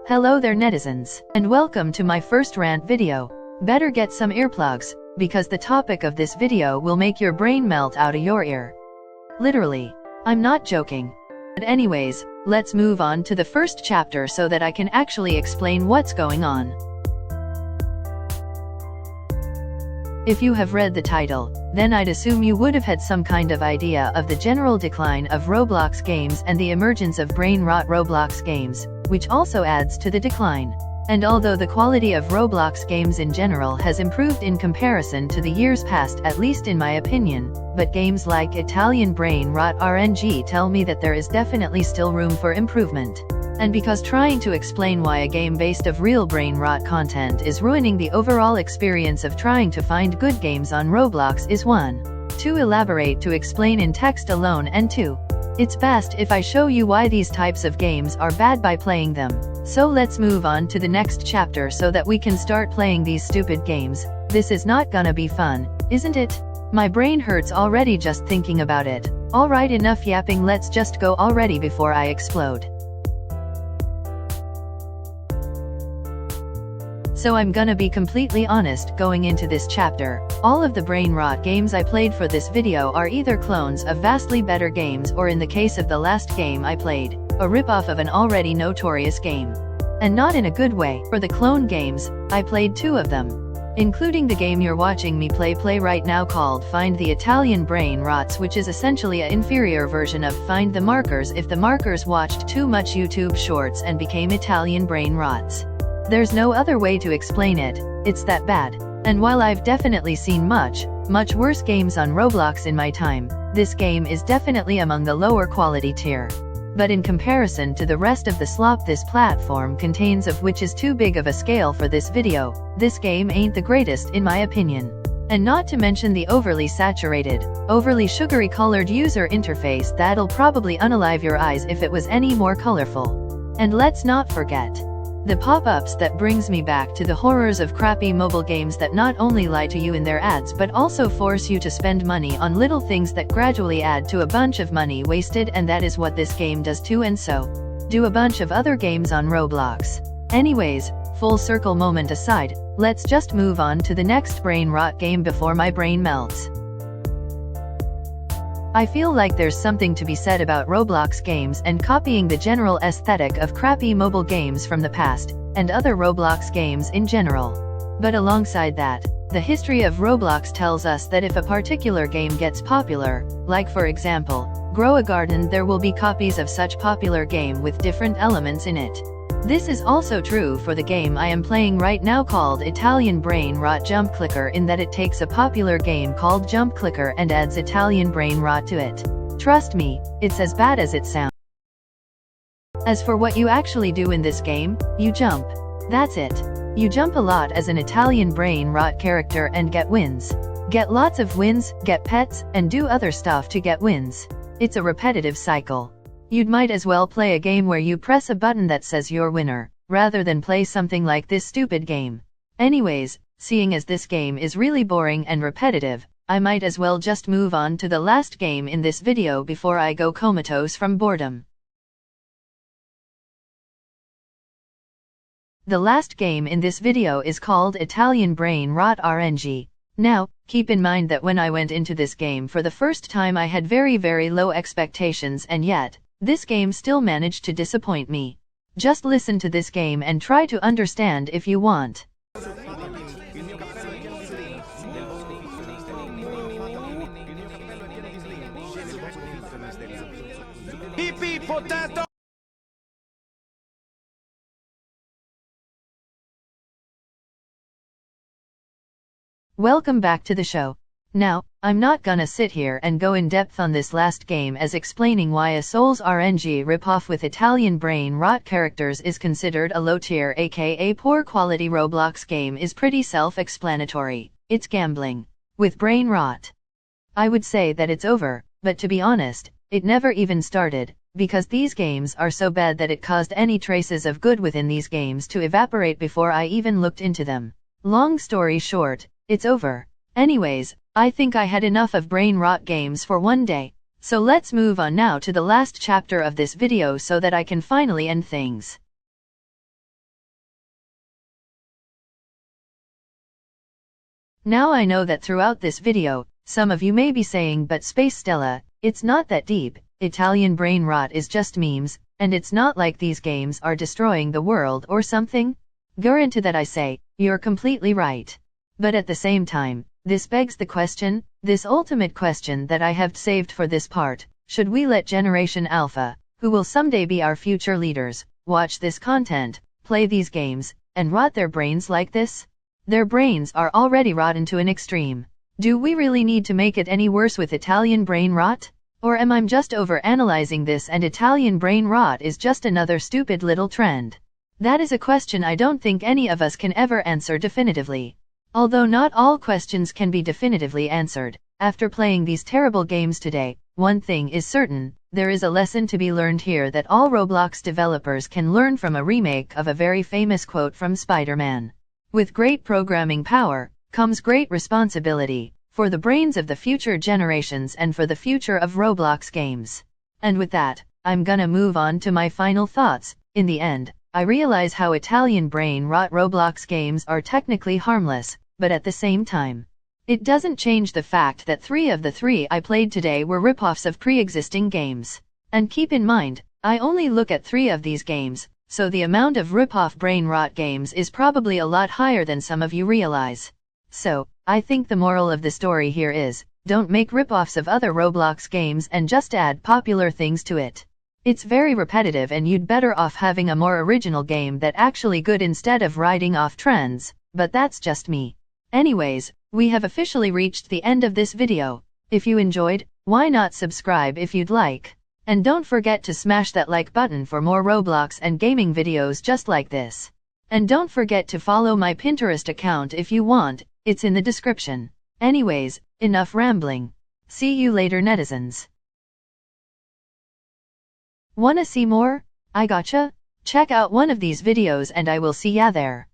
Hello there netizens, and welcome to my first rant video. Better get some earplugs, because the topic of this video will make your brain melt out of your ear. Literally. I'm not joking. But anyways, let's move on to the first chapter so that I can actually explain what's going on. If you have read the title, then I'd assume you would have had some kind of idea of the general decline of Roblox games and the emergence of brain-rot Roblox games, which also adds to the decline. And although the quality of Roblox games in general has improved in comparison to the years past, at least in my opinion, but games like Italian brain rot RNG tell me that there is definitely still room for improvement. And because trying to explain why a game based of real brain rot content is ruining the overall experience of trying to find good games on Roblox is 1. To elaborate to explain in text alone, and 2. It's best if I show you why these types of games are bad by playing them. So let's move on to the next chapter so that we can start playing these stupid games. This is not gonna be fun, isn't it? My brain hurts already just thinking about it. Alright, enough yapping, let's just go already before I explode. So I'm gonna be completely honest going into this chapter. All of the brain rot games I played for this video are either clones of vastly better games, or in the case of the last game I played, a rip-off of an already notorious game. And not in a good way. For the clone games, I played 2 of them, including the game you're watching me play right now called Find the Italian Brain Rots, which is essentially an inferior version of Find the Markers if the markers watched too much YouTube shorts and became Italian brain rots. There's no other way to explain it, it's that bad. And while I've definitely seen much worse games on Roblox in my time, this game is definitely among the lower quality tier. But in comparison to the rest of the slop this platform contains, of which is too big of a scale for this video, this game ain't the greatest in my opinion. And not to mention the overly saturated, overly sugary colored user interface that'll probably unalive your eyes if it was any more colorful. And let's not forget the pop-ups that brings me back to the horrors of crappy mobile games that not only lie to you in their ads but also force you to spend money on little things that gradually add to a bunch of money wasted, and that is what this game does too, and so do a bunch of other games on Roblox. Anyways, full circle moment aside, let's just move on to the next brain rot game before my brain melts. I feel like there's something to be said about Roblox games and copying the general aesthetic of crappy mobile games from the past, and other Roblox games in general. But alongside that, the history of Roblox tells us that if a particular game gets popular, like for example, Grow a Garden, there will be copies of such popular game with different elements in it. This is also true for the game I am playing right now called Italian Brain Rot Jump Clicker, in that it takes a popular game called Jump Clicker and adds Italian Brain Rot to it. Trust me, it's as bad as it sounds. As for what you actually do in this game, you jump. That's it. You jump a lot as an Italian Brain Rot character and get wins. Get lots of wins, get pets, and do other stuff to get wins. It's a repetitive cycle. You'd might as well play a game where you press a button that says you're winner, rather than play something like this stupid game. Anyways, seeing as this game is really boring and repetitive, I might as well just move on to the last game in this video before I go comatose from boredom. The last game in this video is called Italian Brain Rot RNG. Now, keep in mind that when I went into this game for the first time I had very low expectations, and yet this game still managed to disappoint me. Just listen to this game and try to understand if you want. Welcome back to the show. Now, I'm not gonna sit here and go in depth on this last game as explaining why a Souls RNG ripoff with Italian brain rot characters is considered a low tier, aka poor quality Roblox game, is pretty self-explanatory. It's gambling with brain rot. I would say that it's over, but to be honest, it never even started, because these games are so bad that it caused any traces of good within these games to evaporate before I even looked into them. Long story short, it's over. Anyways, I think I had enough of brain rot games for one day. So let's move on now to the last chapter of this video so that I can finally end things. Now I know that throughout this video, some of you may be saying, but Space Stella, it's not that deep, Italian brain rot is just memes, and it's not like these games are destroying the world or something? Guarantee that I say, you're completely right. But at the same time, this begs the question, this ultimate question that I have saved for this part, should we let Generation Alpha, who will someday be our future leaders, watch this content, play these games, and rot their brains like this? Their brains are already rotten to an extreme. Do we really need to make it any worse with Italian brain rot? Or am I just over-analyzing this and Italian brain rot is just another stupid little trend? That is a question I don't think any of us can ever answer definitively. Although not all questions can be definitively answered, after playing these terrible games today, one thing is certain, there is a lesson to be learned here that all Roblox developers can learn from a remake of a very famous quote from Spider-Man. With great programming power, comes great responsibility, for the brains of the future generations and for the future of Roblox games. And with that, I'm gonna move on to my final thoughts. In the end, I realize how Italian brain rot Roblox games are technically harmless, but at the same time, it doesn't change the fact that 3 of the 3 I played today were ripoffs of pre-existing games. And keep in mind, I only look at 3 of these games, so the amount of ripoff brain rot games is probably a lot higher than some of you realize. So, I think the moral of the story here is, don't make ripoffs of other Roblox games and just add popular things to it. It's very repetitive and you'd better off having a more original game that actually good instead of riding off trends, but that's just me. Anyways, we have officially reached the end of this video. If you enjoyed, why not subscribe if you'd like? And don't forget to smash that like button for more Roblox and gaming videos just like this. And don't forget to follow my Pinterest account if you want, it's in the description. Anyways, enough rambling. See you later netizens. Wanna see more? I gotcha? Check out one of these videos and I will see ya there.